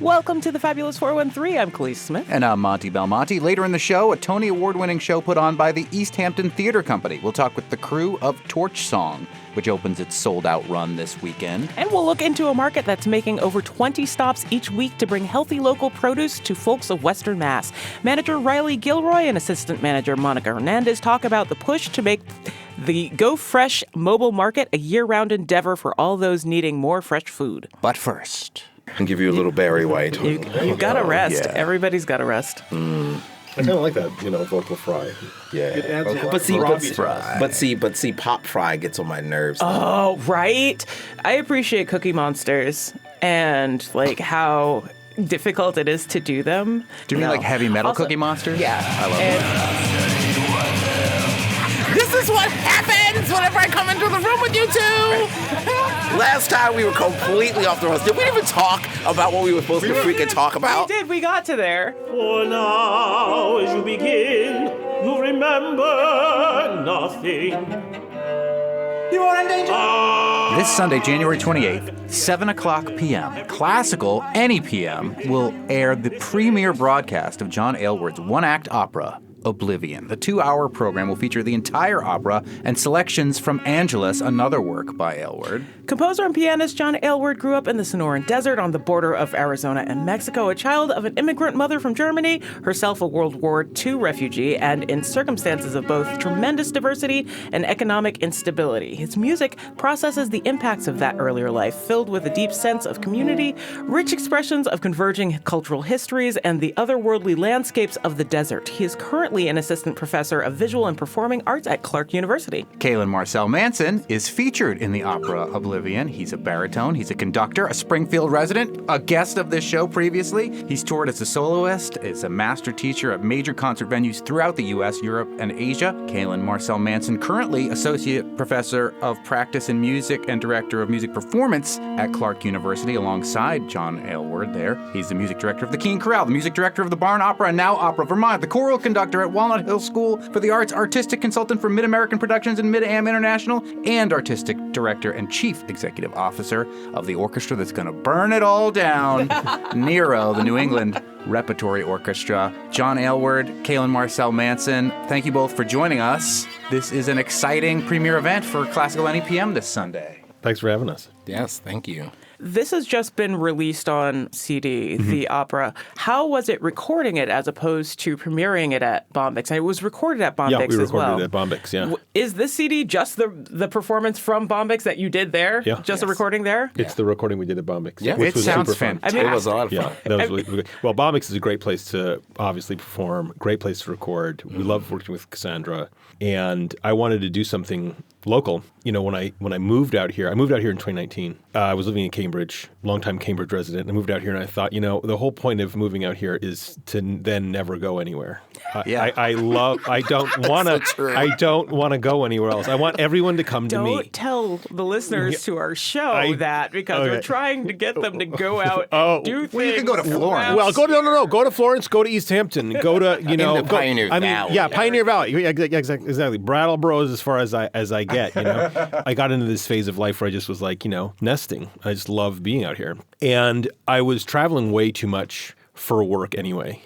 Welcome to the Fabulous 413. I'm Khalees Smith. And I'm Monty Belmonte. Later in the show, a Tony Award-winning show put on by the Easthampton Theater Company. We'll talk with the crew of Torch Song, which opens its sold-out run this weekend. And we'll look into a market that's making over 20 stops each week to bring healthy local produce to folks of Western Mass. Manager Riley Gilroy and Assistant Manager Monica Hernandez talk about the push to make the Go Fresh mobile market a year-round endeavor for all those needing more fresh food. But first, and give you a little Barry White. You gotta rest. Yeah. Everybody's gotta rest. I kind of like that, vocal fry. Yeah. It adds But see, pop fry gets on my nerves. Oh, right. I appreciate Cookie Monsters and like how difficult it is to do them. do you mean like heavy metal Cookie Monsters? Yeah. I love that. This is what happens whenever I come into the room with you two. Last time we were completely off the rails. Did we even talk about what we were supposed to freaking talk about? We did. We got to there. For now, as you begin, you remember nothing. You are in danger. This Sunday, January 28th, 7 o'clock p.m., Classical NEPM will air the premiere broadcast of John Aylward's one-act opera, Oblivion. The 2-hour program will feature the entire opera and selections from Angelus, another work by Aylward. Composer and pianist John Aylward grew up in the Sonoran Desert on the border of Arizona and Mexico, a child of an immigrant mother from Germany, herself a World War II refugee, and in circumstances of both tremendous diversity and economic instability. His music processes the impacts of that earlier life, filled with a deep sense of community, rich expressions of converging cultural histories, and the otherworldly landscapes of the desert. He is currently an assistant professor of visual and performing arts at Clark University. Cailin Marcel-Manson is featured in the opera Oblivion. He's a baritone, he's a conductor, a Springfield resident, a guest of this show previously. He's toured as a soloist, is a master teacher at major concert venues throughout the U.S., Europe, and Asia. Cailin Marcel-Manson, currently associate professor of practice in music and director of music performance at Clark University alongside John Aylward there. He's the music director of the Keene Chorale, the music director of the Barn Opera and now Opera Vermont, the choral conductor at Walnut Hill School for the Arts, artistic consultant for Mid-American Productions and Mid-Am International, and artistic director and chief executive officer of the orchestra that's going to burn it all down, Nero, the New England Repertory Orchestra. John Aylward, Cailin Marcel-Manson, thank you both for joining us. This is an exciting premiere event for Classical NEPM this Sunday. Thanks for having us. Yes, thank you. This has just been released on CD, the opera. How was it recording it as opposed to premiering it at Bombyx? And it was recorded at Bombyx as well. Yeah, we recorded it at Bombyx, yeah. Is this CD just the performance from Bombyx that you did there? Yeah. Just a recording there? It's the recording we did at Bombyx. Yeah. Which It was sounds super fun. fantastic. I mean, It was a lot of fun. Yeah, that was really good. Well, Bombyx is a great place to obviously perform, great place to record. We love working with Cassandra. And I wanted to do something local. When I moved out here, in 2019. I was living in Cambridge, longtime Cambridge resident. I moved out here and I thought, the whole point of moving out here is to then never go anywhere. I don't want to go anywhere else. I want everyone to come to me. Don't tell the listeners to our show that because we're trying to get them to go out and do things. Well, you can go to Florence. Well, go to Florence, go to Easthampton, go to the Pioneer Valley. Yeah, Pioneer Valley. Yeah, exactly. Brattleboro is as far as I get. I got into this phase of life where I just was like, nesting. I just love being out here, and I was traveling way too much for work anyway.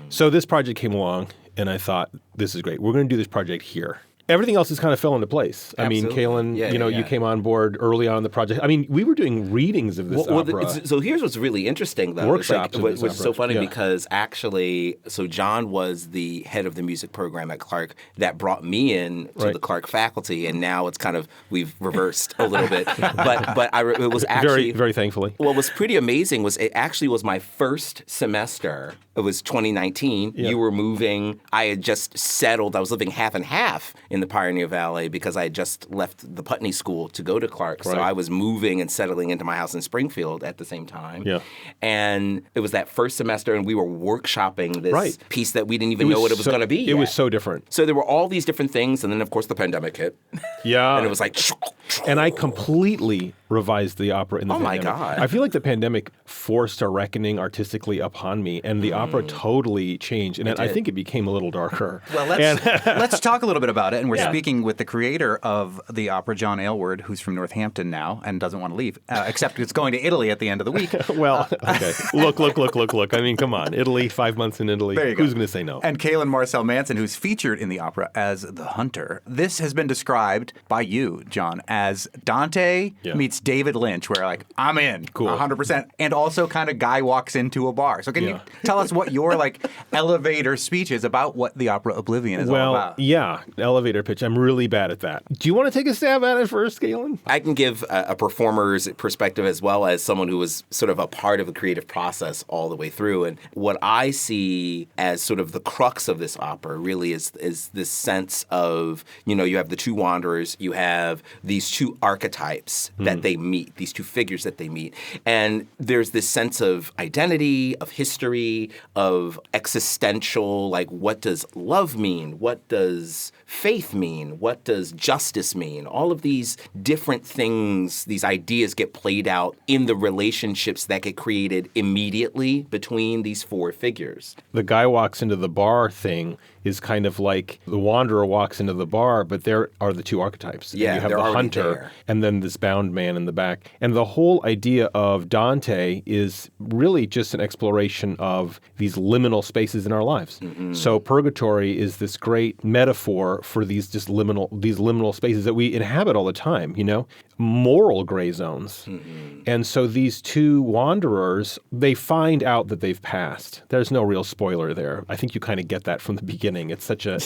So this project came along, and I thought, this is great. We're going to do this project here. Everything else has kind of fell into place. Absolutely. I mean, Cailin, you came on board early on in the project. I mean, we were doing readings of this opera. So here's what's really interesting, though. Workshops of this which is so opera. funny Yeah. because actually, so John was the head of the music program at Clark that brought me in to the Clark faculty, and now it's kind of, we've reversed a little bit. But it was actually... Very, very thankfully. What was pretty amazing was it actually was my first semester. It was 2019. Yeah. You were moving. I had just settled. I was living half and half in the Pioneer Valley because I had just left the Putney School to go to Clark. So I was moving and settling into my house in Springfield at the same time. Yeah. And it was that first semester, and we were workshopping this piece that we didn't even know what it was going to be. It was so different. So there were all these different things, and then, of course, the pandemic hit. Yeah. And it was like... And I completely revised the opera in the pandemic. my God. I feel like the pandemic forced a reckoning artistically upon me, and the opera totally changed. And I think it became a little darker. Well, let's talk a little bit about it. And we're speaking with the creator of the opera, John Aylward, who's from Northampton now and doesn't want to leave, except it's going to Italy at the end of the week. Well, okay. Look. I mean, come on. Italy, 5 months in Italy. There you go. Who's going to say no? And Cailin Marcel-Manson, who's featured in the opera as the hunter. This has been described by you, John, as Dante meets David Lynch, where like, I'm in, cool. 100%. And also kind of guy walks into a bar. So can you tell us what your like elevator speech is about what the opera Oblivion is all about? Yeah, elevator pitch. I'm really bad at that. Do you want to take a stab at it first, Cailin? I can give a performer's perspective as well as someone who was sort of a part of the creative process all the way through. And what I see as sort of the crux of this opera really is this sense of, you have the two wanderers, you have these two archetypes that they meet, these two figures that they meet. And there's this sense of identity, of history, of existential, like what does love mean? What does faith mean? What does justice mean? All of these different things, these ideas get played out in the relationships that get created immediately between these four figures. The guy walks into the bar thing is kind of like the wanderer walks into the bar, but there are the two archetypes. Yeah, and you have they're the already hunter there. and then this bound man in the back. And the whole idea of Dante is really just an exploration of these liminal spaces in our lives. So purgatory is this great metaphor for these liminal spaces that we inhabit all the time, moral gray zones. And so these two wanderers, they find out that they've passed. There's no real spoiler there. I think you kind of get that from the beginning. It's such a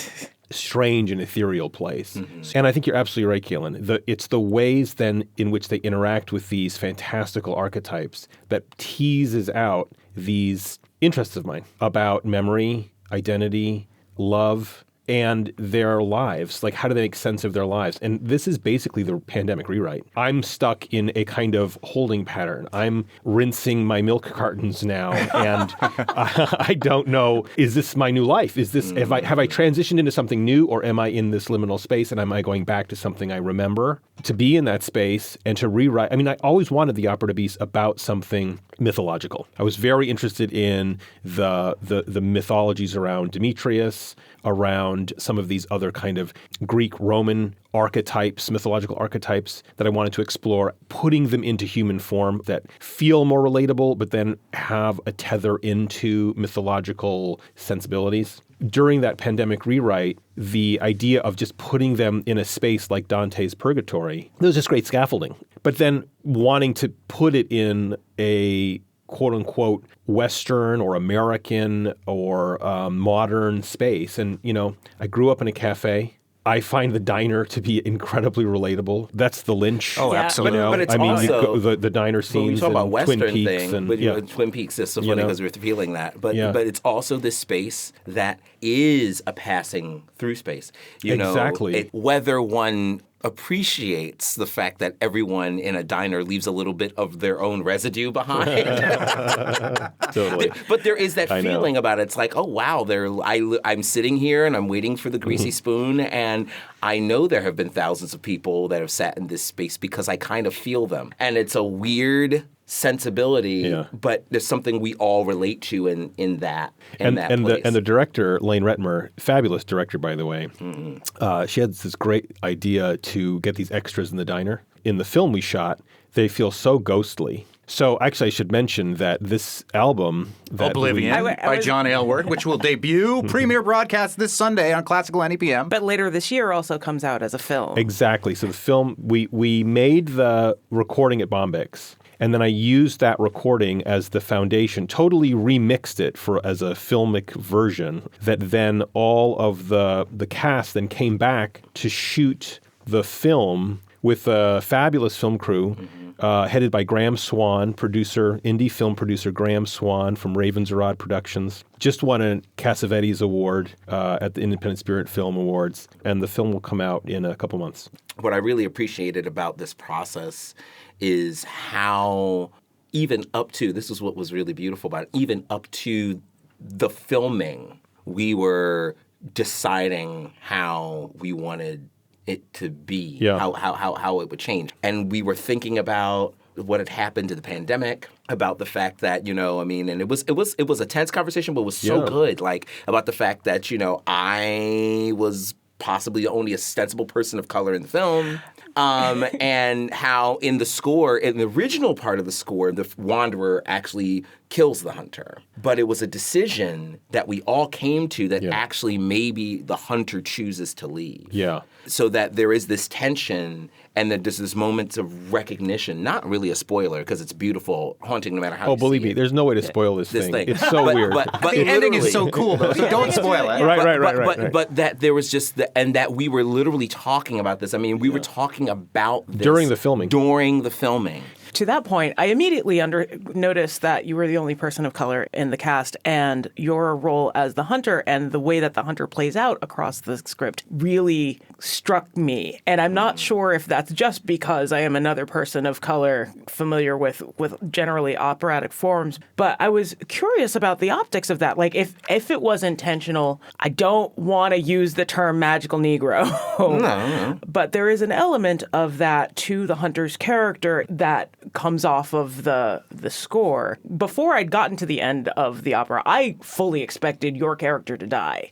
strange and ethereal place. And I think you're absolutely right, Cailin. It's the ways then in which they interact with these fantastical archetypes that teases out these interests of mine about memory, identity, love, and their lives. Like, how do they make sense of their lives? And this is basically the pandemic rewrite. I'm stuck in a kind of holding pattern. I'm rinsing my milk cartons now, and I don't know, is this my new life? Is this, have I transitioned into something new, or am I in this liminal space, and am I going back to something I remember? To be in that space and to rewrite. I mean, I always wanted the opera to be about something mythological. I was very interested in the mythologies around Demetrius, around some of these other kind of Greek, Roman archetypes, mythological archetypes that I wanted to explore, putting them into human form that feel more relatable, but then have a tether into mythological sensibilities. During that pandemic rewrite, the idea of just putting them in a space like Dante's Purgatory, there was just great scaffolding. But then wanting to put it in a quote-unquote Western or American or modern space. And, I grew up in a cafe. I find the diner to be incredibly relatable. That's the Lynch. Oh, absolutely. But it's also the diner scenes. When we talk about and Western Twin Peaks thing, and Twin Peaks is so funny because we're feeling that. But it's also this space that is a passing through space. Exactly. Whether one appreciates the fact that everyone in a diner leaves a little bit of their own residue behind. Totally. But there is that feeling about it. It's like, oh, wow, I'm sitting here and I'm waiting for the greasy spoon, and I know there have been thousands of people that have sat in this space because I kind of feel them. And it's a weird sensibility, but there's something we all relate to in that place. The director, Lane Retmer, fabulous director, by the way, she had this great idea to get these extras in the diner. In the film we shot, they feel so ghostly. So actually, I should mention that this album, Oblivion, by John Aylward, which will debut premiere broadcast this Sunday on Classical NEPM. But later this year also comes out as a film. Exactly. So the film, we made the recording at Bombyx. And then I used that recording as the foundation, totally remixed it as a filmic version that then all of the cast then came back to shoot the film with a fabulous film crew headed by Graham Swan, indie film producer Graham Swan from Ravensrod Productions. Just won a Cassavetes Award at the Independent Spirit Film Awards, and the film will come out in a couple months. What I really appreciated about this process is how even up to, this is what was really beautiful about it, even up to the filming, we were deciding how we wanted it to be, Yeah. how it would change. And we were thinking about what had happened to the pandemic, about the fact that, and it was a tense conversation, but it was so good, like about the fact that, I was possibly the only ostensible person of color in the film. And how in the original part of the score, the wanderer actually kills the hunter. But it was a decision that we all came to that actually maybe the hunter chooses to leave. Yeah. So that there is this tension and that there's this moment of recognition, not really a spoiler because it's beautiful, haunting no matter how you believe see me, it. there's no way to spoil this thing. It's so weird. But the ending is so cool, though, so don't spoil it. Right. But that there was just, and that we were literally talking about this. I mean, we were talking about this. During the filming. To that point, I immediately noticed that you were the only person of color in the cast, and your role as the hunter and the way that the hunter plays out across the script really struck me. And I'm not sure if that's just because I am another person of color familiar with generally operatic forms, but I was curious about the optics of that. Like, if it was intentional, I don't want to use the term magical Negro, No. but there is an element of that to the hunter's character that comes off of the score. Before I'd gotten to the end of the opera, I fully expected your character to die.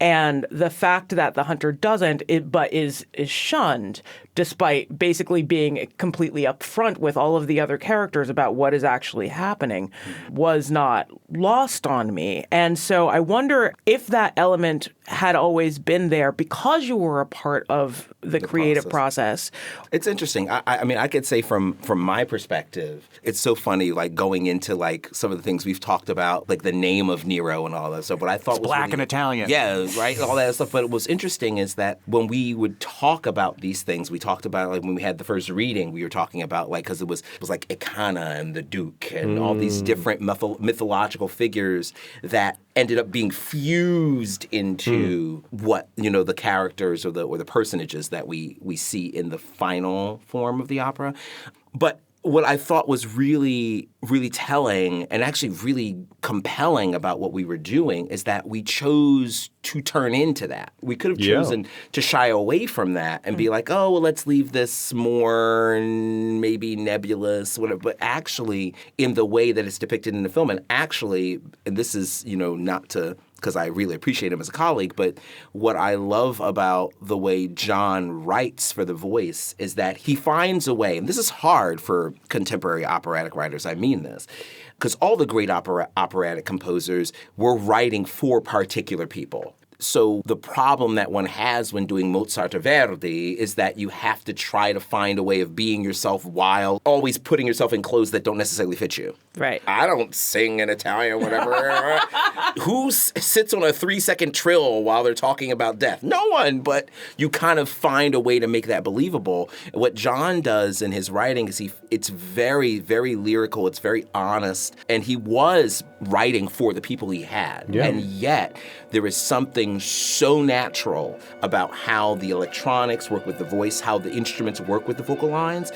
And the fact that the hunter doesn't, but is shunned, despite basically being completely upfront with all of the other characters about what is actually happening, was not lost on me. And so I wonder if that element had always been there because you were a part of the creative process. It's interesting. I mean, I could say from my perspective, it's so funny, like going into like some of the things we've talked about, like the name of Nero and all that stuff. But I thought It's black and Italian. Yeah, right, all that stuff. But what was interesting is that when we would talk about these things, we talked about, like when we had the first reading, we were talking about, like, because it was like Icana and the Duke and all these different mythological figures that ended up being fused into what, the characters or the personages that we see in the final form of the opera. But what I thought was really, really telling and actually really compelling about what we were doing is that we chose to turn into that. We could have chosen to shy away from that and be like, oh, well, let's leave this more maybe nebulous, whatever. But actually, in the way that it's depicted in the film, and this is, not to, because I really appreciate him as a colleague, but what I love about the way John writes for the voice is that he finds a way, and this is hard for contemporary operatic writers, I mean this, because all the great operatic composers were writing for particular people. So the problem that one has when doing Mozart or Verdi is that you have to try to find a way of being yourself while always putting yourself in clothes that don't necessarily fit you. Right. I don't sing in Italian, whatever. Who sits on a 3-second trill while they're talking about death? No one, but you kind of find a way to make that believable. What John does in his writing is it's very, very lyrical, it's very honest, and he was writing for the people he had. Yeah. And yet, there is something so natural about how the electronics work with the voice, how the instruments work with the vocal lines,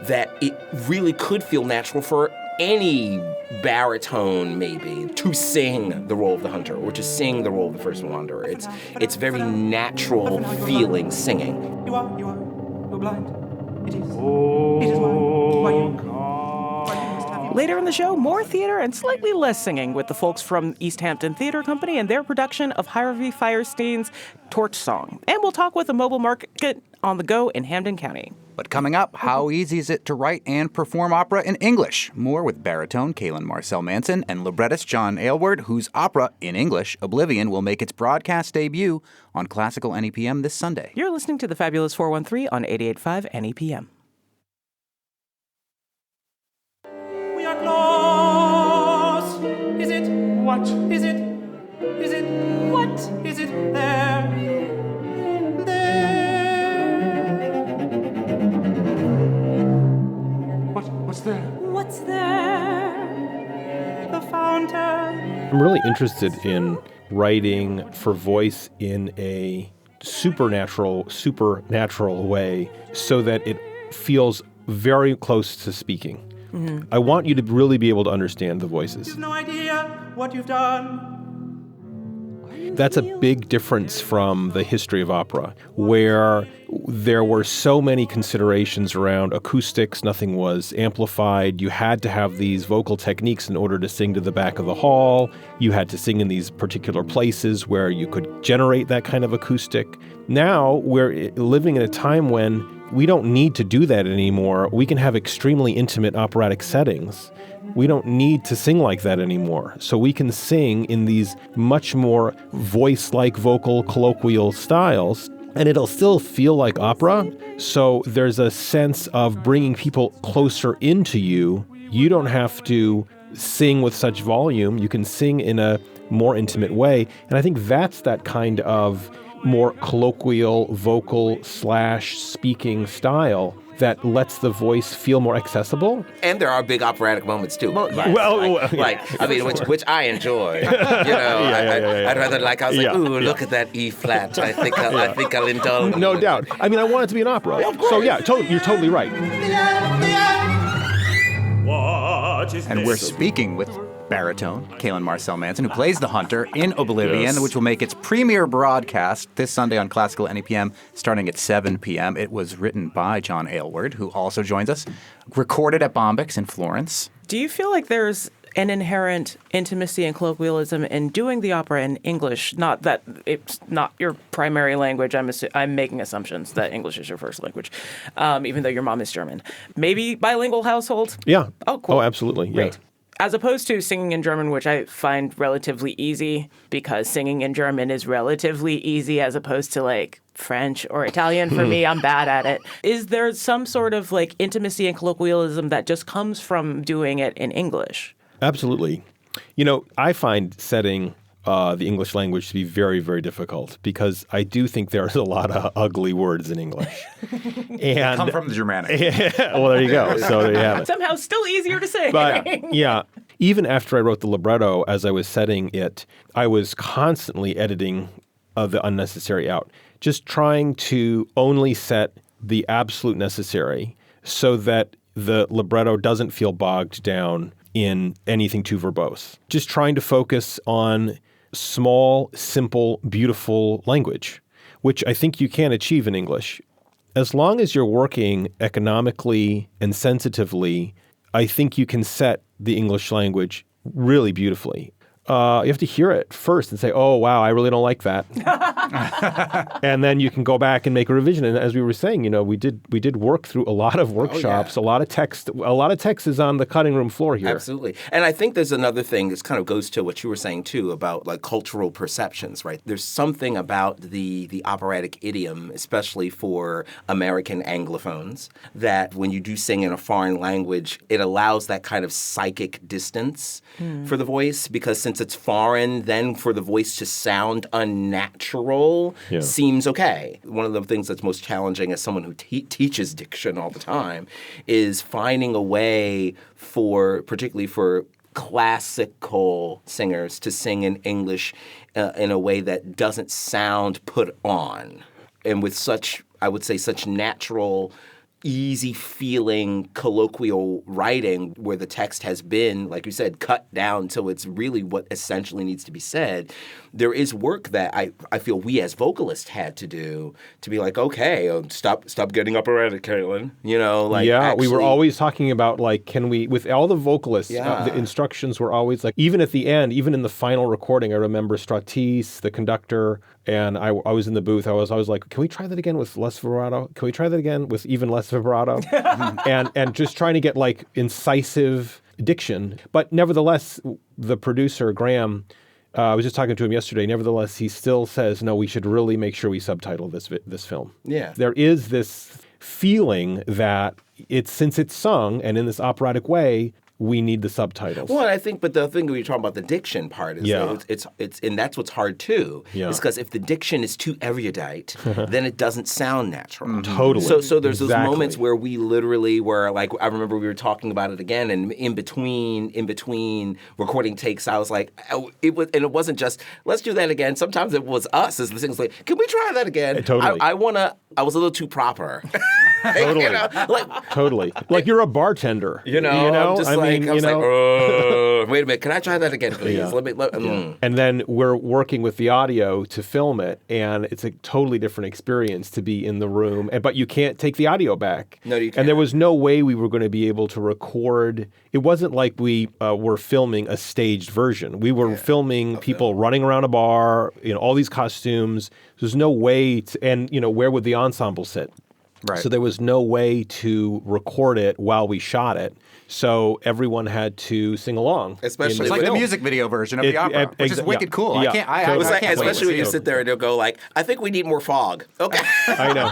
that it really could feel natural for any baritone, maybe, to sing the role of the hunter or to sing the role of the first wanderer. It's very natural feeling singing. You're blind. It is why you must have you. Later in the show, more theater and slightly less singing with the folks from Easthampton Theater Company and their production of Harvey Fierstein's Torch Song. And we'll talk with a mobile market on the go in Hampden County. But coming up, how easy is it to write and perform opera in English? More with baritone Cailin Marcel-Manson and librettist John Aylward, whose opera, in English, Oblivion, will make its broadcast debut on Classical NEPM this Sunday. You're listening to the Fabulous 413 on 88.5 NEPM. We are lost. Is it? What? Is it? Is it? What? Is it there? What's there? What's there? The fountain. I'm really interested in writing for voice in a supernatural way so that it feels very close to speaking. Mm-hmm. I want you to really be able to understand the voices. You've no idea what you've done. That's a big difference from the history of opera, where there were so many considerations around acoustics. Nothing was amplified. You had to have these vocal techniques in order to sing to the back of the hall. You had to sing in these particular places where you could generate that kind of acoustic. Now we're living in a time when we don't need to do that anymore. We can have extremely intimate operatic settings. We don't need to sing like that anymore. So we can sing in these much more voice-like vocal colloquial styles, and it'll still feel like opera. So there's a sense of bringing people closer into you. You don't have to sing with such volume. You can sing in a more intimate way. And I think that's that kind of more colloquial vocal / speaking style that lets the voice feel more accessible. And there are big operatic moments too. Which I enjoy. I'd rather look at that E flat. I think I'll indulge. No doubt. I mean, I want it to be an opera. So yeah, you're totally right. And we're speaking with baritone Cailin Marcel-Manson, who plays the Hunter in Oblivion, which will make its premiere broadcast this Sunday on Classical NEPM starting at 7 p.m. It was written by John Aylward, who also joins us, recorded at Bombyx in Florence. Do you feel like there's an inherent intimacy and colloquialism in doing the opera in English? Not that it's not your primary language. I'm making assumptions that English is your first language, even though your mom is German. Maybe bilingual household? Yeah. Oh, cool. Oh, absolutely. Yeah. Great. As opposed to singing in German, which I find relatively easy, because singing in German is relatively easy as opposed to like French or Italian. For me, I'm bad at it. Is there some sort of like intimacy and colloquialism that just comes from doing it in English? Absolutely. I find setting the English language to be very, very difficult because I do think there's a lot of ugly words in English. And come from the Germanic. Well, there you go. So there you have it. Somehow still easier to say. But yeah, even after I wrote the libretto, as I was setting it, I was constantly editing the unnecessary out, just trying to only set the absolute necessary so that the libretto doesn't feel bogged down in anything too verbose. Just trying to focus on small, simple, beautiful language, which I think you can achieve in English. As long as you're working economically and sensitively, I think you can set the English language really beautifully. You have to hear it first and say, oh, wow, I really don't like that. And then you can go back and make a revision. And as we were saying, we did work through a lot of workshops, a lot of text. A lot of text is on the cutting room floor here. Absolutely. And I think there's another thing that kind of goes to what you were saying, too, about like cultural perceptions, right? There's something about the operatic idiom, especially for American Anglophones, that when you do sing in a foreign language, it allows that kind of psychic distance for the voice, because since it's foreign, then for the voice to sound unnatural seems okay. One of the things that's most challenging as someone who teaches diction all the time is finding a way particularly for classical singers to sing in English in a way that doesn't sound put on. And with such natural, easy-feeling colloquial writing where the text has been, like you said, cut down till it's really what essentially needs to be said, there is work that I feel we as vocalists had to do to be like, okay, stop getting operatic, Cailin. We were always talking about, like, can we, with all the vocalists, the instructions were always like, even at the end, even in the final recording, I remember Stratis, the conductor, and I was in the booth. I was like, can we try that again with less vibrato? Can we try that again with even less vibrato? and just trying to get like incisive diction. But nevertheless, the producer, Graham, I was just talking to him yesterday. Nevertheless, he still says, no, we should really make sure we subtitle this film. Yeah. There is this feeling that since it's sung and in this operatic way, we need the subtitles. Well, I think, but the thing when you're talking about the diction part is it's and that's what's hard too. Yeah. Is because if the diction is too erudite, then it doesn't sound natural. Mm-hmm. Totally. So there's those moments where we literally were like, I remember we were talking about it again, and in between recording takes, I was like, it wasn't just let's do that again. Sometimes it was us as the singers like, can we try that again? Totally. I was a little too proper. Totally. Totally. Like you're a bartender. Just machine, I was you know. like, oh, wait a minute, can I try that again, please? Yeah. And then we're working with the audio to film it, and it's a totally different experience to be in the room. But you can't take the audio back. No, you can't. And there was no way we were going to be able to record. It wasn't like we were filming a staged version. We were filming people running around a bar, all these costumes. There's no way to, and where would the ensemble sit? Right. So there was no way to record it while we shot it. So everyone had to sing along. Especially It's like the film. music video version of the opera, which is wicked cool. Yeah. I can't. I It was like, can't wait to especially when see you it. sit there and they'll go like, I think we need more fog. Okay. I know.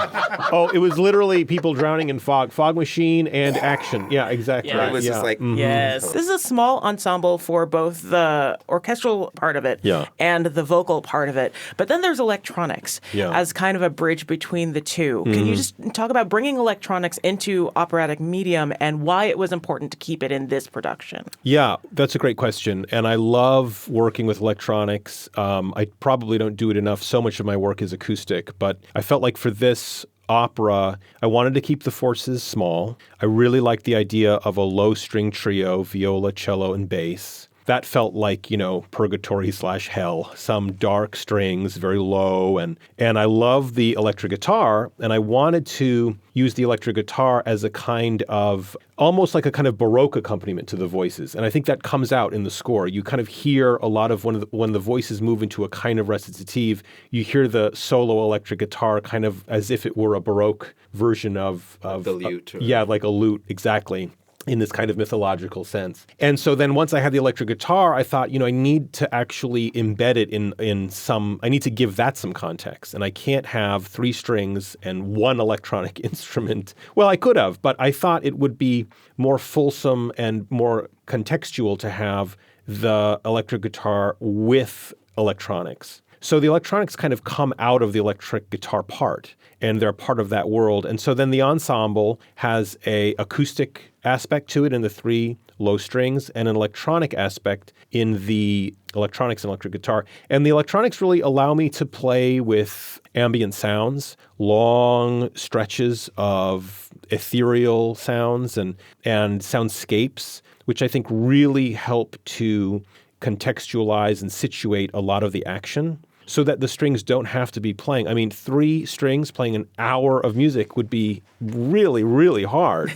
Oh, it was literally people drowning in fog machine and action. Yeah, exactly. Yeah. It was just like, Yes. This is a small ensemble for both the orchestral part of it and the vocal part of it. But then there's electronics as kind of a bridge between the two. Can you just talk about bringing electronics into operatic medium and why it was important to keep it in this production? Yeah, that's a great question. And I love working with electronics. I probably don't do it enough. So much of my work is acoustic. But I felt like for this opera, I wanted to keep the forces small. I really liked the idea of a low string trio, viola, cello, and bass. That felt like, purgatory/hell, some dark strings, very low. And I love the electric guitar. And I wanted to use the electric guitar as a kind of, almost like a kind of Baroque accompaniment to the voices. And I think that comes out in the score. You kind of hear a lot of when the voices move into a kind of recitative, you hear the solo electric guitar kind of as if it were a Baroque version of the lute. like a lute, exactly, in this kind of mythological sense. And so then once I had the electric guitar, I thought, I need to actually embed it in some, I need to give that some context. And I can't have 3 strings and 1 electronic instrument. Well, I could have, but I thought it would be more fulsome and more contextual to have the electric guitar with electronics. So the electronics kind of come out of the electric guitar part, and they're part of that world. And so then the ensemble has a acoustic aspect to it in the 3 low strings and an electronic aspect in the electronics and electric guitar. And the electronics really allow me to play with ambient sounds, long stretches of ethereal sounds and soundscapes, which I think really help to contextualize and situate a lot of the action so that the strings don't have to be playing. I mean, 3 strings playing an hour of music would be really, really hard.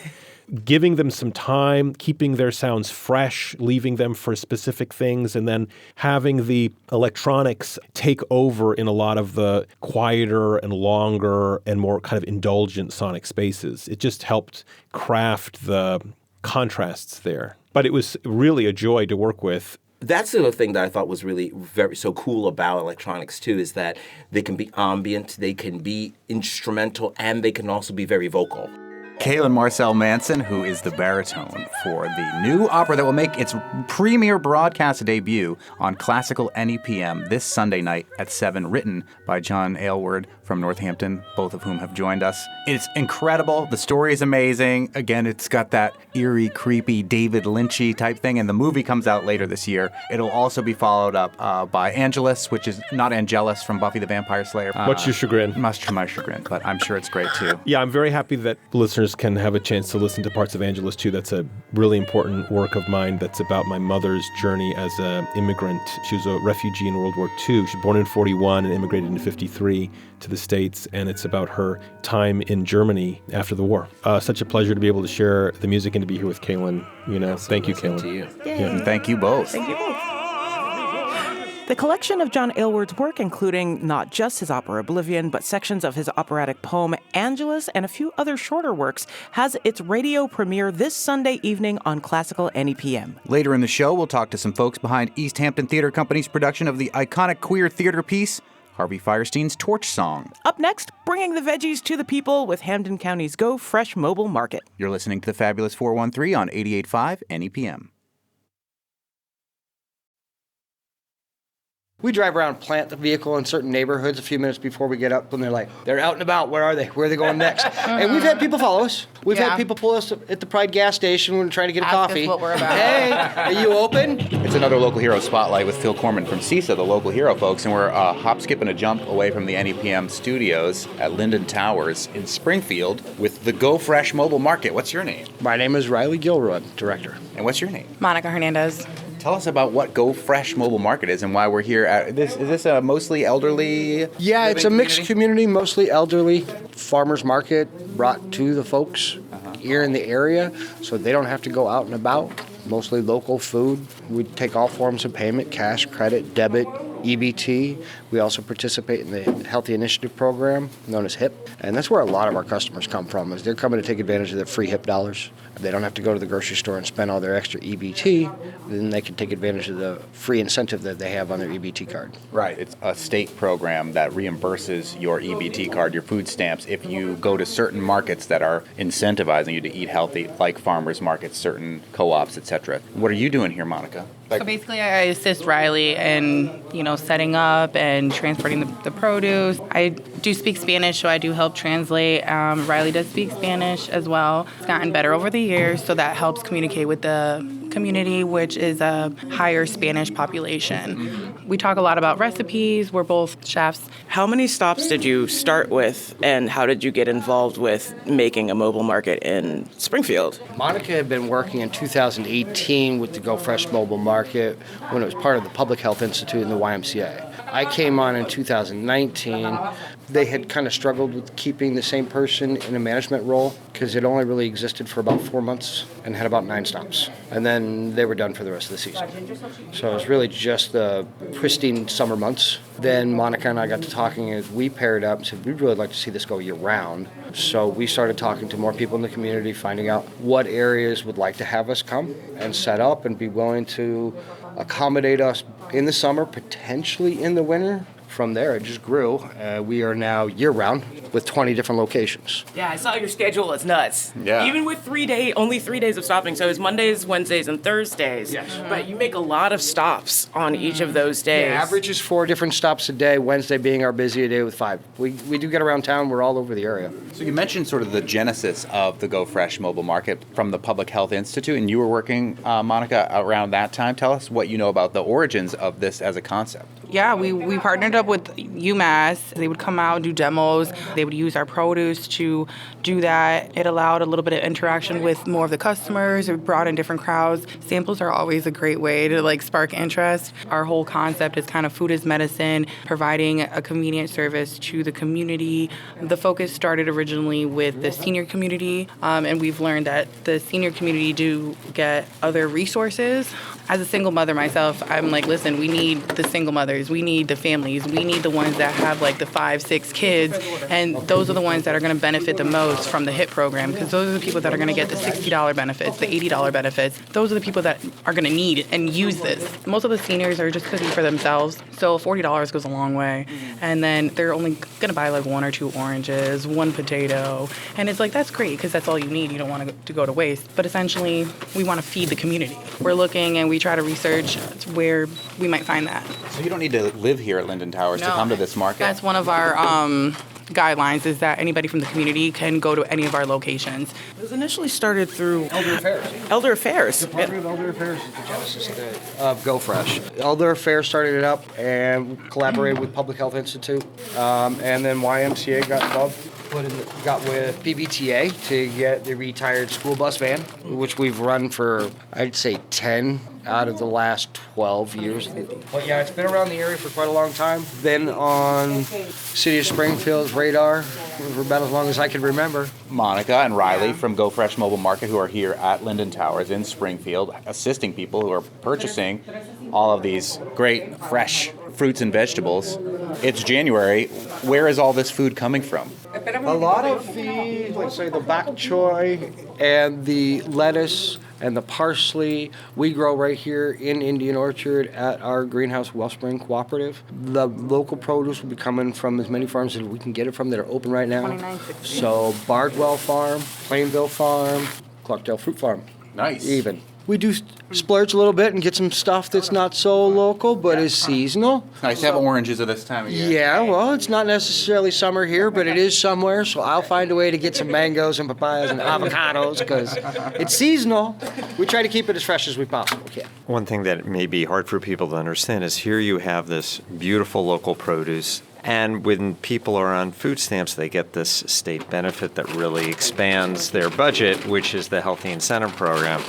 Giving them some time, keeping their sounds fresh, leaving them for specific things, and then having the electronics take over in a lot of the quieter and longer and more kind of indulgent sonic spaces. It just helped craft the contrasts there. But it was really a joy to work with. That's the other thing that I thought was really so cool about electronics too, is that they can be ambient, they can be instrumental, and they can also be very vocal. Cailin Marcel-Manson, who is the baritone for the new opera that will make its premiere broadcast debut on Classical NEPM this Sunday night at 7, written by John Aylward from Northampton, both of whom have joined us. It's incredible. The story is amazing. Again, it's got that eerie, creepy David Lynchy type thing, and the movie comes out later this year. It'll also be followed up by Angelus, which is not Angelus from Buffy the Vampire Slayer. Much to your chagrin. Much to my chagrin, but I'm sure it's great too. Yeah, I'm very happy that listeners can have a chance to listen to parts of Angelus too. That's a really important work of mine that's about my mother's journey as an immigrant. She was a refugee in World War II. She was born in 41 and immigrated in 53 to the States, and it's about her time in Germany after the war. Such a pleasure to be able to share the music and to be here with Cailin. Thank you, Cailin. To you. Yeah, thank you both. Thank you both. The collection of John Aylward's work, including not just his opera Oblivion, but sections of his operatic poem Angelus and a few other shorter works, has its radio premiere this Sunday evening on Classical NEPM. Later in the show, we'll talk to some folks behind Easthampton Theater Company's production of the iconic queer theater piece, Harvey Fierstein's Torch Song. Up next, bringing the veggies to the people with Hampden County's Go Fresh Mobile Market. You're listening to the Fabulous 413 on 88.5 NEPM. We drive around, plant the vehicle in certain neighborhoods a few minutes before we get up, and they're like, they're out and about. Where are they? Where are they going next? And we've had people follow us. We've had people pull us at the Pride gas station when we're trying to get a coffee. Us what we're about. Hey, are you open? It's another local hero spotlight with Phil Corman from CISA, the local hero folks, and we're a hop, skip, and a jump away from the NEPM studios at Linden Towers in Springfield with the Go Fresh Mobile Market. What's your name? My name is Riley Gilroy, director. And what's your name? Monica Hernandez. Tell us about what Go Fresh Mobile Market is and why we're here. Is this a mostly elderly? Yeah, it's a mixed community, mostly elderly. Farmers market brought to the folks here in the area, so they don't have to go out and about. Mostly local food. We take all forms of payment, cash, credit, debit, EBT. We also participate in the Healthy Initiative Program, known as HIP. And that's where a lot of our customers come from, is they're coming to take advantage of the free HIP dollars. They don't have to go to the grocery store and spend all their extra EBT. Then they can take advantage of the free incentive that they have on their EBT card. Right. It's a state program that reimburses your EBT card, your food stamps, if you go to certain markets that are incentivizing you to eat healthy, like farmers markets, certain co-ops, etc. What are you doing here, Monica? So basically, I assist Riley in, setting up and transporting the produce. I do speak Spanish, so I do help translate. Riley does speak Spanish as well. It's gotten better over the years, so that helps communicate with the community, which is a higher Spanish population. We talk a lot about recipes. We're both chefs. How many stops did you start with, and how did you get involved with making a mobile market in Springfield? Monica had been working in 2018 with the Go Fresh Mobile Market when it was part of the Public Health Institute and the YMCA. I came on in 2019. They had kind of struggled with keeping the same person in a management role because it only really existed for about 4 months and had about 9 stops. And then they were done for the rest of the season. So it was really just the pristine summer months. Then Monica and I got to talking as we paired up and said, we'd really like to see this go year round. So we started talking to more people in the community, finding out what areas would like to have us come and set up and be willing to accommodate us in the summer, potentially in the winter. From there, it just grew. We are now year-round with 20 different locations. Yeah, I saw your schedule. It's nuts. Yeah. Even with only 3 days of stopping. So it's Mondays, Wednesdays, and Thursdays. Yes. But you make a lot of stops on each of those days. The average is 4 different stops a day, Wednesday being our busier day with 5. We do get around town. We're all over the area. So you mentioned sort of the genesis of the Go Fresh mobile market from the Public Health Institute, and you were working, Monica, around that time. Tell us what you know about the origins of this as a concept. Yeah, we partnered up with UMass. They would come out and do demos. They would use our produce to do that. It allowed a little bit of interaction with more of the customers. It brought in different crowds. Samples are always a great way to spark interest. Our whole concept is kind of food as medicine, providing a convenient service to the community. The focus started originally with the senior community, and we've learned that the senior community do get other resources. As a single mother myself, I'm like, listen, we need the single mothers, we need the families, we need the ones that have the 5-6 kids, and those are the ones that are going to benefit the most from the HIP program, because those are the people that are going to get the $60 benefits, the $80 benefits. Those are the people that are going to need and use this. Most of the seniors are just cooking for themselves, so $40 goes a long way, and then they're only going to buy 1 or 2 oranges, 1 potato, and it's that's great because that's all you need. You don't want to go to waste, but essentially we want to feed the community. We're looking and we try to research where we might find that. So you don't need to live here at Linden Towers to come to this market? That's one of our guidelines, is that anybody from the community can go to any of our locations. It was initially started through Elder Affairs. Elder Affairs. The Department of Elder Affairs is the genesis of Go Fresh. Elder Affairs started it up and collaborated with Public Health Institute, and then YMCA got involved. Got with PBTA to get the retired school bus van, which we've run for, I'd say, 10 out of the last 12 years. But yeah, it's been around the area for quite a long time. Been on City of Springfield's radar for about as long as I can remember. Monica and Riley from Go Fresh Mobile Market, who are here at Linden Towers in Springfield, assisting people who are purchasing all of these great fresh fruits and vegetables. It's January. Where is all this food coming from? A lot of the, let's say, the bok choy and the lettuce and the parsley we grow right here in Indian Orchard at our greenhouse Wellspring Cooperative. The local produce will be coming from as many farms as we can get it from that are open right now. So Bardwell Farm, Plainville Farm, Clarkdale Fruit Farm. Nice. Even. We do splurge a little bit and get some stuff that's not so local, but is seasonal. Nice to have oranges at this time of year. Yeah, well, it's not necessarily summer here, but it is somewhere, so I'll find a way to get some mangoes and papayas and avocados because it's seasonal. We try to keep it as fresh as we possibly can. One thing that may be hard for people to understand is here you have this beautiful local produce, and when people are on food stamps, they get this state benefit that really expands their budget, which is the Healthy Incentive Program.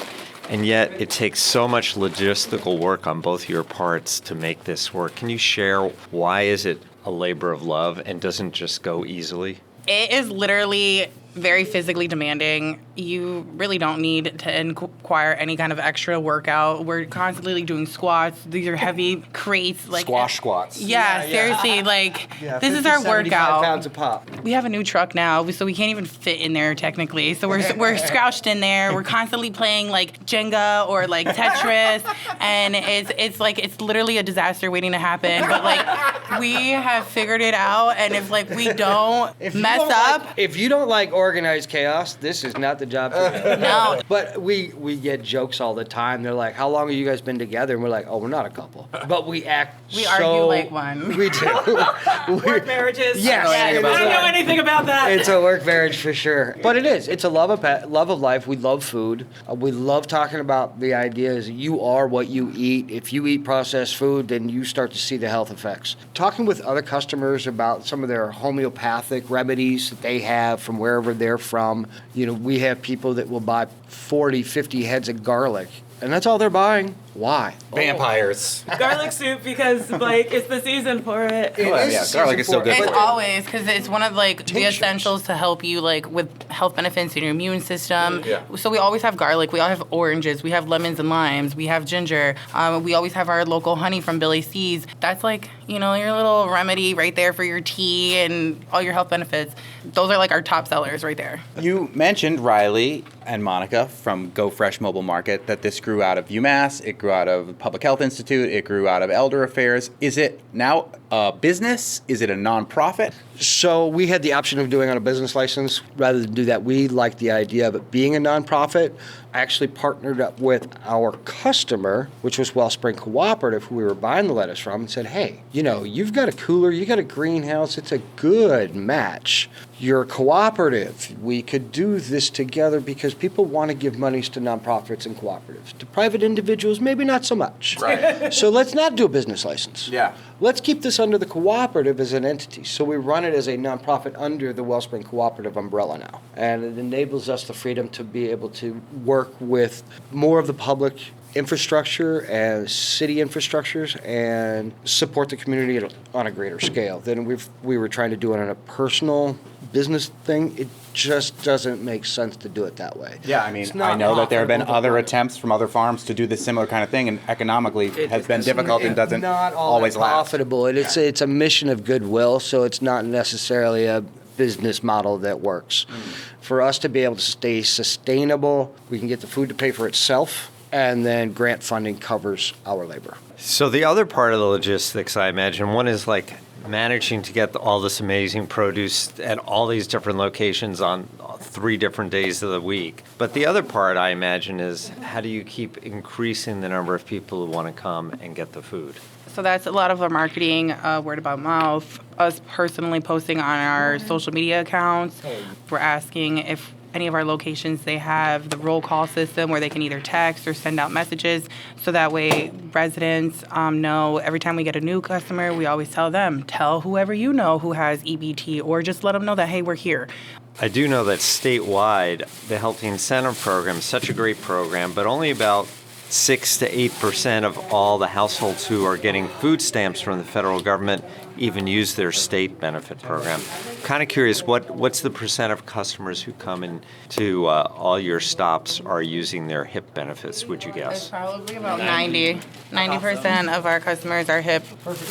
And yet it takes so much logistical work on both your parts to make this work. Can you share why is it a labor of love and doesn't just go easily? It is literally very physically demanding. You really don't need to inquire any kind of extra workout. We're constantly doing squats. These are heavy crates. Like Squash squats. Yeah, seriously. Like, this is 50, our 75 workout. pounds a pop. We have a new truck now, so we can't even fit in there technically. So we're scrouched in there. We're constantly playing like Jenga or like Tetris, and it's literally a disaster waiting to happen. But like we have figured it out, and if like we don't mess up, if you don't like organized chaos, this is not the job for you. No. But we get jokes all the time. They're like, "How long have you guys been together?" And we're like, "Oh, we're not a couple." But we act. We so, argue like one. We do. Work marriages. Yes. I don't know anything about that. It's a work marriage for sure. But it is. It's a love of life. We love food. We love talking about the idea is you are what you eat. If you eat processed food, then you start to see the health effects. Talking with other customers about some of their homeopathic remedies that they have from wherever they're from. You know, we have people that will buy 40, 50 heads of garlic, and that's all they're buying. Why? Vampires. Garlic soup because like it's the season for it. Garlic is so good. It's always because it's one of like the Tinctures. essentials to help you like with health benefits in your immune system. Yeah. So we always have garlic. We all have oranges. We have lemons and limes. We have ginger. We always have our local honey from Billy C's. That's like your little remedy right there for your tea and all your health benefits. Those are like our top sellers right there. You mentioned Riley and Monica from Go Fresh Mobile Market that this grew out of UMass. It grew out of the Public Health Institute. It grew out of Elder Affairs. Is it now a business? Is it a nonprofit? So we had the option of doing on a business license. Rather than do that, we liked the idea of it being a nonprofit. I actually partnered up with our customer, which was Wellspring Cooperative, who we were buying the lettuce from, and said, hey, you've got a cooler, you got a greenhouse, it's a good match. You're a cooperative. We could do this together because people want to give monies to nonprofits and cooperatives. To private individuals, maybe not so much. Right. So let's not do a business license. Yeah. Let's keep this under the cooperative as an entity. So we run it as a nonprofit under the Wellspring Cooperative umbrella now. And it enables us the freedom to be able to work with more of the public infrastructure and city infrastructures and support the community on a greater scale than we were trying to do it on a personal business thing. It just doesn't make sense to do it that way. Yeah, I mean, I know that there have been other attempts from other farms to do this similar kind of thing, and economically it has been difficult and doesn't not always last. profitable. And it's a mission of goodwill, so it's not necessarily a business model that works. For us to be able to stay sustainable, we can get the food to pay for itself, and then grant funding covers our labor. So the other part of the logistics, I imagine, one is like managing to get all this amazing produce at all these different locations on 3 different days of the week. But the other part, I imagine, is how do you keep increasing the number of people who want to come and get the food? So that's a lot of our marketing, word of mouth, us personally posting on our social media accounts. We're asking if any of our locations, they have the roll call system where they can either text or send out messages. So that way residents know every time we get a new customer, we always tell them, tell whoever you know who has EBT, or just let them know that, hey, we're here. I do know that statewide, the Healthy Incentive Program is such a great program, but only about 6 to 8% of all the households who are getting food stamps from the federal government even use their state benefit program. Kind of curious, what's the percent of customers who come into all your stops are using their HIP benefits, would you It's guess? probably about 90% of our customers are HIP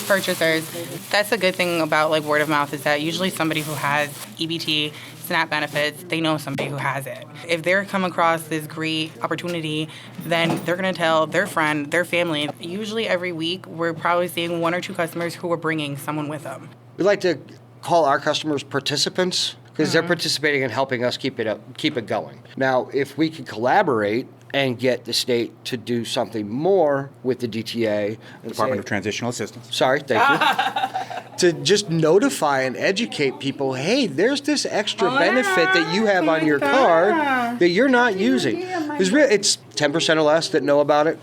purchasers. That's the good thing about like word of mouth is that usually somebody who has EBT, SNAP benefits, they know somebody who has it. If they're come across this great opportunity, then they're going to tell their friend, their family. Usually every week, we're probably seeing 1 or 2 customers who are bringing someone with them. We like to call our customers participants because they're participating in helping us keep it going. Now, if we can collaborate and get the state to do something more with the DTA. Department of Transitional Assistance. Sorry, thank you. To just notify and educate people, hey, there's this extra benefit that you have on your card that you're not using. It's 10% or less that know about it,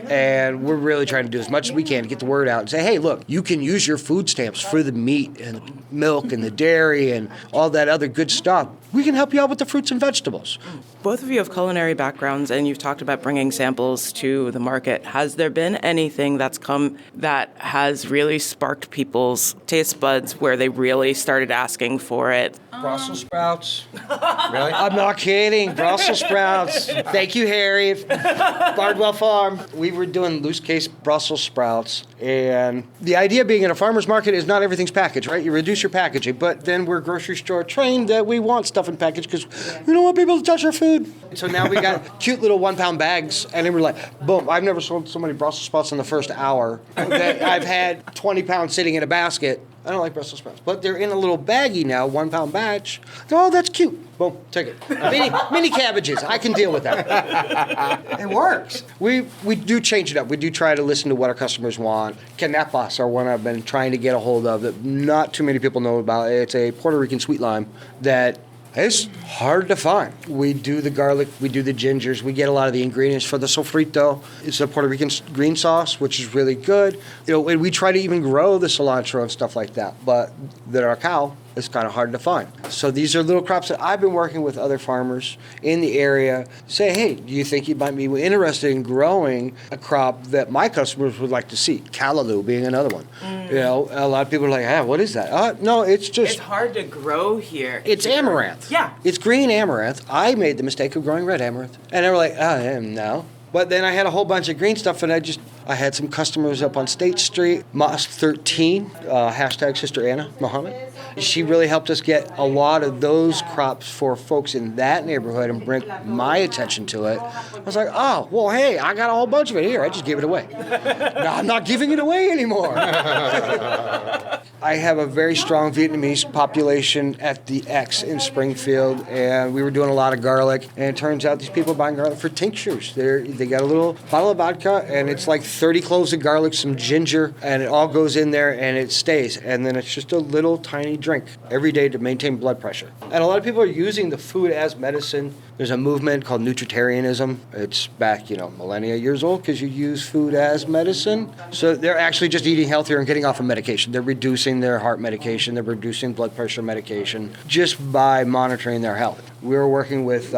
and we're really trying to do as much as we can to get the word out and say, hey, look, you can use your food stamps for the meat and the milk and the dairy and all that other good stuff. We can help you out with the fruits and vegetables. Both of you have culinary backgrounds, and you've talked about bringing samples to the market. Has there been anything that's come that has really sparked people's taste buds where they really started asking for it? Brussels sprouts. Really? I'm not kidding. Brussels sprouts. Thank you, Harry. Bardwell Farm. We were doing loose case Brussels sprouts. And the idea being in a farmer's market is not everything's packaged, right? You reduce your packaging. But then we're grocery store trained that we want stuff in package because we don't want people to touch our food. So now we got cute little 1 pound bags. And then we're like, boom, I've never sold so many Brussels sprouts in the first hour that I've had 20 pounds sitting in a basket. I don't like Brussels sprouts, but they're in a little baggie now, 1 pound batch. Oh, that's cute. Boom, take it. Mini cabbages. I can deal with that. It works. We do change it up. We do try to listen to what our customers want. Canepas are one I've been trying to get a hold of that not too many people know about. It's a Puerto Rican sweet lime that is hard to find. We do the garlic, we do the gingers, we get a lot of the ingredients for the sofrito. It's a Puerto Rican green sauce, which is really good. And we try to even grow the cilantro and stuff like that, but that our cow is kind of hard to find. So these are little crops that I've been working with other farmers in the area. Say, hey, do you think you might be interested in growing a crop that my customers would like to see? Callaloo being another one. A lot of people are like, what is that? No, it's just... It's hard to grow here. It's amaranth. Yeah. It's green amaranth. I made the mistake of growing red amaranth. And they were like, no. But then I had a whole bunch of green stuff, and I had some customers up on State Street, Mosque 13, hashtag Sister Anna Muhammad. She really helped us get a lot of those crops for folks in that neighborhood and bring my attention to it. I was like, oh, well, hey, I got a whole bunch of it here. I just gave it away. Now I'm not giving it away anymore. I have a very strong Vietnamese population at the X in Springfield, and we were doing a lot of garlic, and it turns out these people are buying garlic for tinctures. They got a little bottle of vodka, and it's like 30 cloves of garlic, some ginger, and it all goes in there, and it stays. And then it's just a little tiny drink every day to maintain blood pressure. And a lot of people are using the food as medicine. There's a movement called nutritarianism. It's back, millennia years old because you use food as medicine. So they're actually just eating healthier and getting off of medication. They're reducing their heart medication. They're reducing blood pressure medication just by monitoring their health. We're working with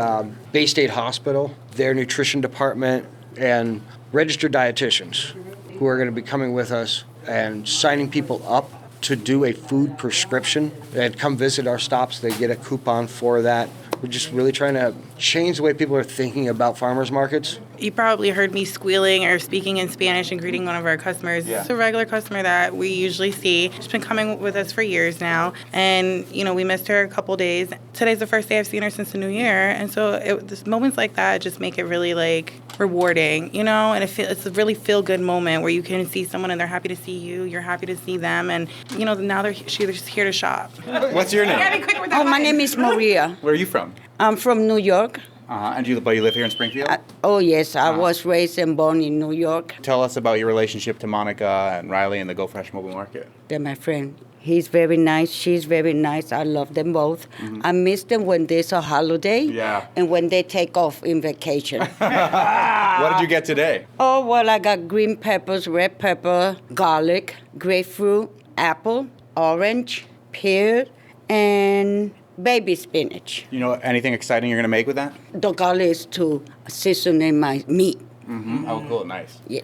Bay State Hospital, their nutrition department, and registered dietitians who are going to be coming with us and signing people up to do a food prescription and come visit our stops. They get a coupon for that. We're just really trying to change the way people are thinking about farmers markets. You probably heard me squealing or speaking in Spanish and greeting one of our customers. Yeah. It's a regular customer that we usually see. She's been coming with us for years now. And, we missed her a couple days. Today's the first day I've seen her since the new year. And so there's moments like that just make it really, rewarding, and it's a really feel-good moment where you can see someone and they're happy to see you. You're happy to see them. And, now they're just here to shop. What's your name? My name is Maria. Where are you from? I'm from New York. And you live here in Springfield? Yes, I was raised and born in New York. Tell us about your relationship to Monica and Riley and the Go Fresh Mobile Market. They're my friend. He's very nice. She's very nice. I love them both. Mm-hmm. I miss them when there's a holiday and when they take off in vacation. What did you get today? Oh, well, I got green peppers, red pepper, garlic, grapefruit, apple, orange, pear, and baby spinach. Anything exciting you're going to make with that? The garlic is to season in my meat. Mm-hmm. Oh, cool. Nice. Yeah.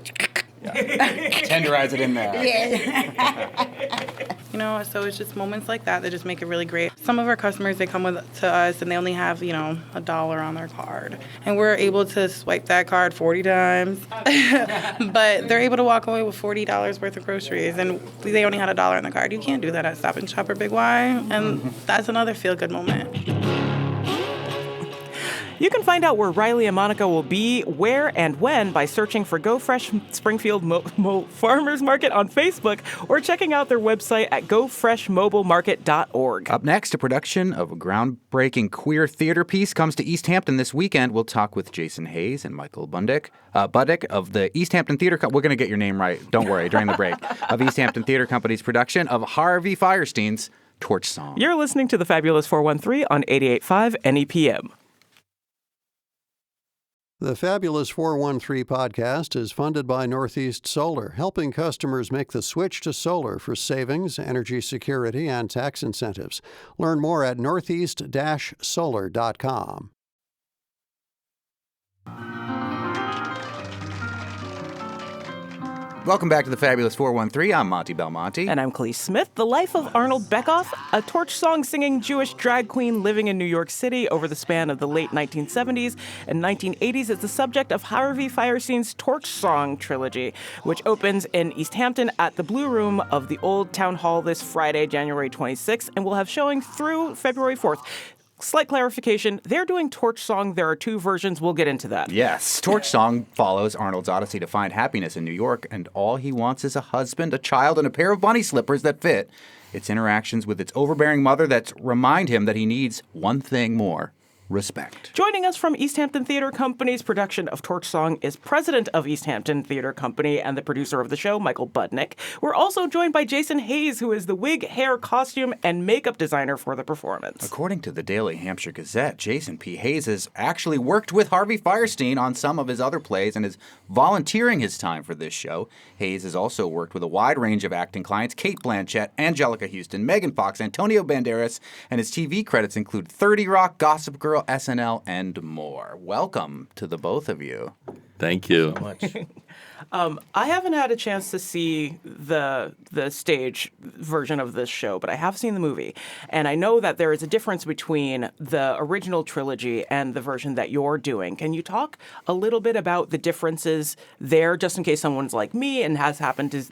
Tenderize it in there. Yeah. So it's just moments like that just make it really great. Some of our customers, they come to us and they only have, $1 on their card. And we're able to swipe that card 40 times. But they're able to walk away with $40 worth of groceries. And they only had $1 on the card. You can't do that at Stop and Shop or Big Y. And that's another feel-good moment. You can find out where Riley and Monica will be, where, and when by searching for Go Fresh Springfield Farmers Market on Facebook or checking out their website at gofreshmobilemarket.org. Up next, a production of a groundbreaking queer theater piece comes to Easthampton this weekend. We'll talk with Jason Hayes and Michael Budnick of the Easthampton Theater Company. We're going to get your name right, don't worry, during the break, of Easthampton Theater Company's production of Harvey Fierstein's Torch Song. You're listening to the Fabulous 413 on 88.5 NEPM. The Fabulous 413 podcast is funded by Northeast Solar, helping customers make the switch to solar for savings, energy security, and tax incentives. Learn more at northeast-solar.com. Welcome back to the Fabulous 413. I'm Monty Belmonte. And I'm Khalees Smith. The life of Arnold Beckoff, a torch song singing Jewish drag queen living in New York City over the span of the late 1970s and 1980s, is the subject of Harvey Fierstein's Torch Song trilogy, which opens in Easthampton at the Blue Room of the Old Town Hall this Friday, January 26th, and will have showing through February 4th. Slight clarification, they're doing Torch Song. There are two versions. We'll get into that. Yes. Torch Song follows Arnold's odyssey to find happiness in New York, and all he wants is a husband, a child, and a pair of bunny slippers that fit. Its interactions with its overbearing mother that remind him that he needs one thing more: respect. Joining us from Easthampton Theater Company's production of Torch Song is president of Easthampton Theater Company and the producer of the show, Michael Budnick. We're also joined by Jason Hayes, who is the wig, hair, costume, and makeup designer for the performance. According to the Daily Hampshire Gazette, Jason P. Hayes has actually worked with Harvey Fierstein on some of his other plays and is volunteering his time for this show. Hayes has also worked with a wide range of acting clients: Cate Blanchett, Angelica Houston, Megan Fox, Antonio Banderas, and his TV credits include 30 Rock, Gossip Girl, SNL, and more. Welcome to the both of you. Thank you. So much. I haven't had a chance to see the stage version of this show, but I have seen the movie. And I know that there is a difference between the original trilogy and the version that you're doing. Can you talk a little bit about the differences there, just in case someone's like me and has happened to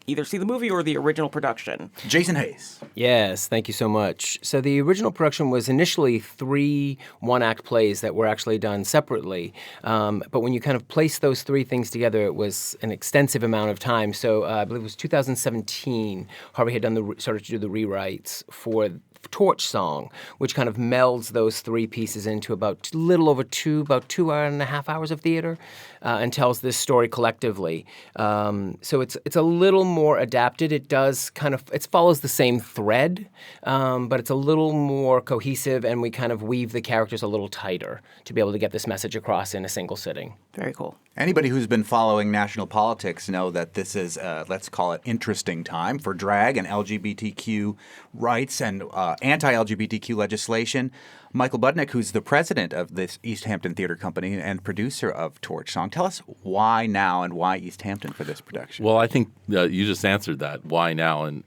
either see the movie or the original production? Jason Hayes. Yes, thank you so much. So the original production was initially 3 one-act plays that were actually done separately. But when you kind of place those 3 things together, it was an extensive amount of time. So I believe it was 2017, Harvey had started to do the rewrites for Torch Song, which kind of melds those 3 pieces into about 2.5 hours of theater, and tells this story collectively. So it's a little more adapted. It does it follows the same thread, but it's a little more cohesive, and we kind of weave the characters a little tighter to be able to get this message across in a single sitting. Very cool. Anybody who's been following national politics know that this is, let's call it, interesting time for drag and LGBTQ rights and anti-LGBTQ legislation. Michael Budnick, who's the president of this Easthampton Theater Company and producer of Torch Song, tell us why now and why Easthampton for this production. Well, I think you just answered that. Why now? And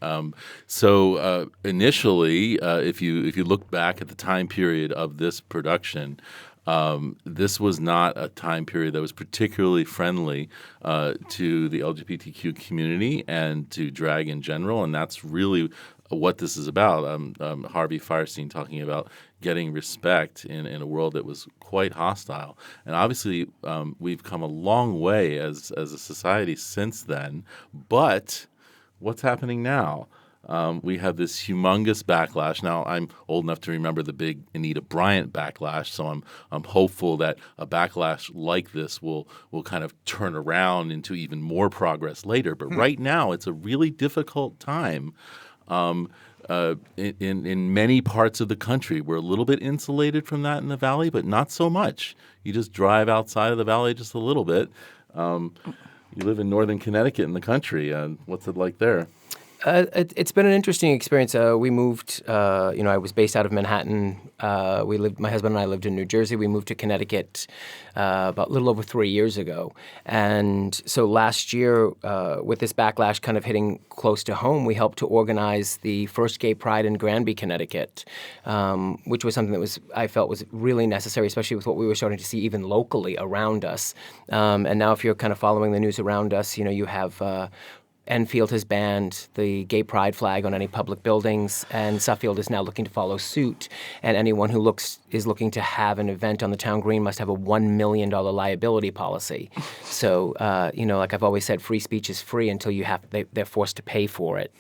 so initially, if you look back at the time period of this production, this was not a time period that was particularly friendly to the LGBTQ community and to drag in general, and that's really what this is about. Harvey Fierstein talking about getting respect in a world that was quite hostile. And obviously, we've come a long way as a society since then, but what's happening now? We have this humongous backlash. Now, I'm old enough to remember the big Anita Bryant backlash, so I'm hopeful that a backlash like this will kind of turn around into even more progress later. But right now, it's a really difficult time. In many parts of the country. We're a little bit insulated from that in the Valley, but not so much. You just drive outside of the Valley just a little bit. You live in northern Connecticut in the country. What's it like there? It's been an interesting experience. We moved, I was based out of Manhattan. My husband and I lived in New Jersey. We moved to Connecticut about a little over 3 years ago. And so last year, with this backlash kind of hitting close to home, we helped to organize the first gay pride in Granby, Connecticut, which was something that I felt was really necessary, especially with what we were starting to see even locally around us. And now if you're kind of following the news around us, you have Enfield has banned the gay pride flag on any public buildings, and Suffield is now looking to follow suit. And anyone who is looking to have an event on the town green must have a $1 million liability policy. So, like I've always said, free speech is free until they're forced to pay for it.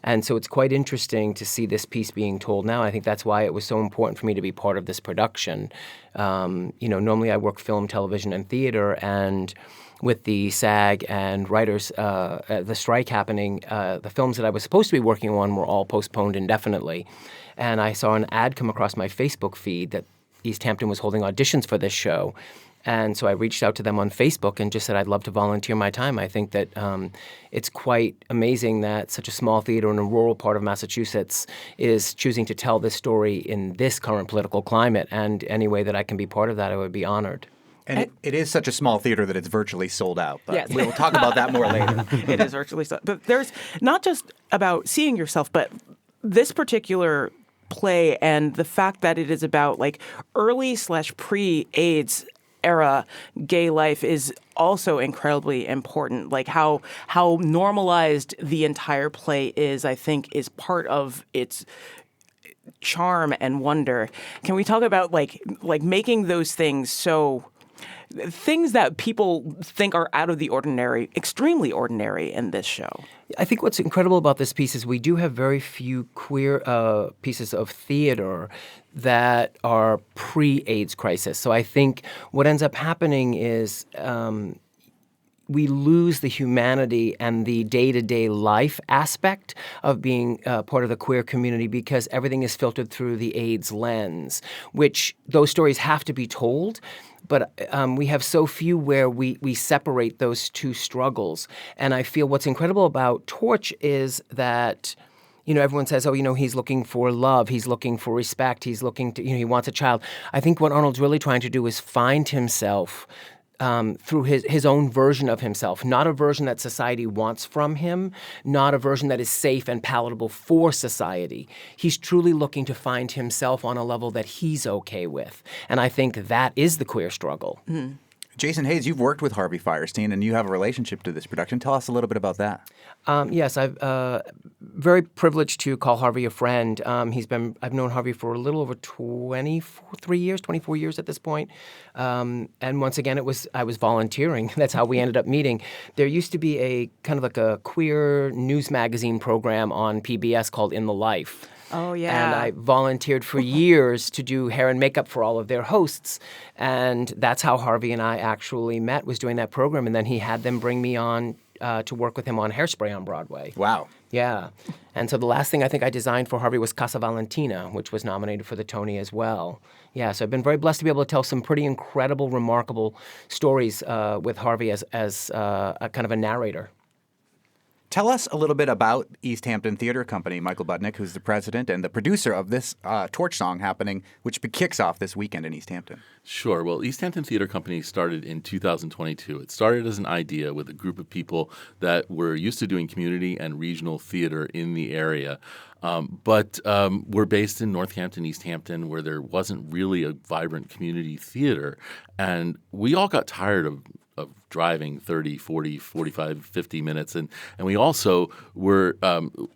And so it's quite interesting to see this piece being told now. I think that's why it was so important for me to be part of this production. Normally I work film, television, and theater, and with the SAG and writers, the strike happening, the films that I was supposed to be working on were all postponed indefinitely. And I saw an ad come across my Facebook feed that Easthampton was holding auditions for this show. And so I reached out to them on Facebook and just said I'd love to volunteer my time. I think that it's quite amazing that such a small theater in a rural part of Massachusetts is choosing to tell this story in this current political climate. And any way that I can be part of that, I would be honored. And it is such a small theater that it's virtually sold out. But yes. We'll talk about that more later. It is virtually sold out. But there's not just about seeing yourself, but this particular play and the fact that it is about like early/pre-AIDS era gay life is also incredibly important. Like how normalized the entire play is, I think, is part of its charm and wonder. Can we talk about like making those things things that people think are out of the ordinary, extremely ordinary in this show? I think what's incredible about this piece is we do have very few queer pieces of theater that are pre-AIDS crisis. So I think what ends up happening is we lose the humanity and the day-to-day life aspect of being part of the queer community because everything is filtered through the AIDS lens, which those stories have to be told. But we have so few where we separate those two struggles. And I feel what's incredible about Torch is that, everyone says, he's looking for love, he's looking for respect, he's looking to, he wants a child. I think what Arnold's really trying to do is find himself through his own version of himself, not a version that society wants from him, not a version that is safe and palatable for society. He's truly looking to find himself on a level that he's okay with. And I think that is the queer struggle. Mm-hmm. Jason Hayes, you've worked with Harvey Fierstein, and you have a relationship to this production. Tell us a little bit about that. Yes, I've very privileged to call Harvey a friend. I've known Harvey for a little over 24 years at this point. And once again, I was volunteering. That's how we ended up meeting. There used to be a kind of like a queer news magazine program on PBS called In the Life. Oh, yeah. And I volunteered for years to do hair and makeup for all of their hosts. And that's how Harvey and I actually met, was doing that program. And then he had them bring me on to work with him on Hairspray on Broadway. Wow. Yeah. And so the last thing I think I designed for Harvey was Casa Valentina, which was nominated for the Tony as well. Yeah, so I've been very blessed to be able to tell some pretty incredible, remarkable stories with Harvey as a kind of a narrator. Tell us a little bit about Easthampton Theater Company, Michael Budnick, who's the president and the producer of this Torch song happening, which kicks off this weekend in Easthampton. Sure. Well, Easthampton Theater Company started in 2022. It started as an idea with a group of people that were used to doing community and regional theater in the area. But we're based in Northampton, Easthampton, where there wasn't really a vibrant community theater. And we all got tired of driving 30, 40, 45, 50 minutes. And we also were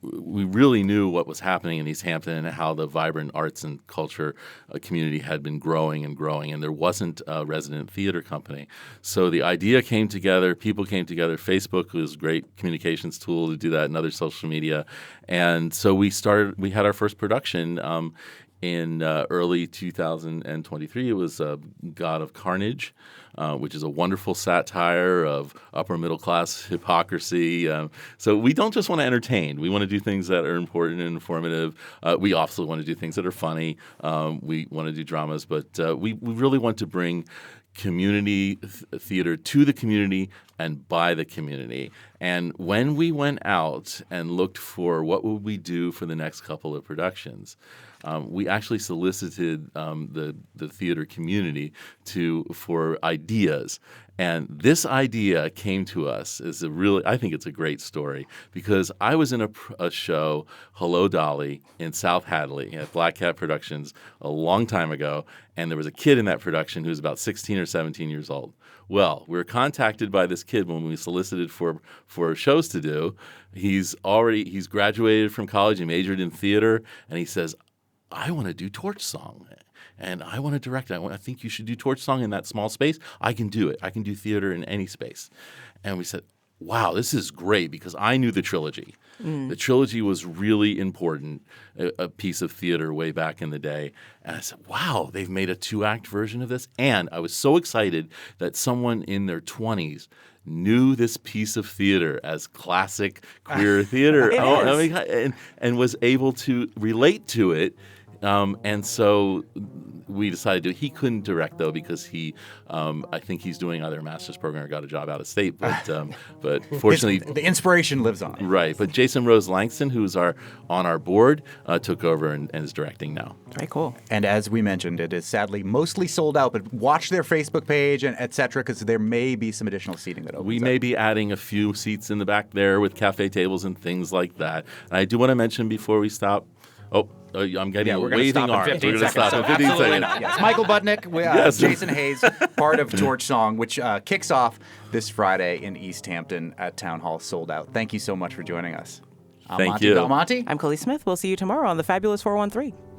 we really knew what was happening in Easthampton and how the vibrant arts and culture community had been growing and growing. And there wasn't a resident theater company. So the idea came together. People came together. Facebook was a great communications tool to do that, and other social media. And so we had our first production in early 2023. It was God of Carnage, which is a wonderful satire of upper middle class hypocrisy. So we don't just want to entertain. We want to do things that are important and informative. We also want to do things that are funny. We want to do dramas, but we really want to bring community theater to the community and by the community. And when we went out and looked for what would we do for the next couple of productions, we actually solicited the theater community for ideas. And this idea came to us as I think it's a great story, because I was in a show, Hello Dolly, in South Hadley at Black Cat Productions a long time ago, and there was a kid in that production who was about 16 or 17 years old. Well, we were contacted by this kid when we solicited for shows to do. He's graduated from college. He majored in theater, and he says, I want to do Torch Song. And I want to direct it. I think you should do Torch Song in that small space. I can do it. I can do theater in any space. And we said, wow, this is great, because I knew the trilogy. The trilogy was really important, a piece of theater way back in the day. And I said, wow, they've made a 2-act version of this. And I was so excited that someone in their 20s knew this piece of theater as classic queer theater and was able to relate to it. And so we decided to. He couldn't direct, though, because I think he's doing either a master's program or got a job out of state. But fortunately, the inspiration lives on. Right. But Jason Rose Langston, who's on our board, took over and is directing now. Very cool. And as we mentioned, it is sadly mostly sold out. But watch their Facebook page and et cetera, because there may be some additional seating that opens We up. may be adding a few seats in the back there with cafe tables and things like that. And I do want to mention before we stop. I'm getting a waving arm. We're going to stop in 15 seconds. Yes. Michael Budnick, Jason Hayes, part of Torch Song, which kicks off this Friday in Easthampton at Town Hall, sold out. Thank you so much for joining us. Thank you. Belmonte. I'm Khalees Smith. We'll see you tomorrow on the Fabulous 413.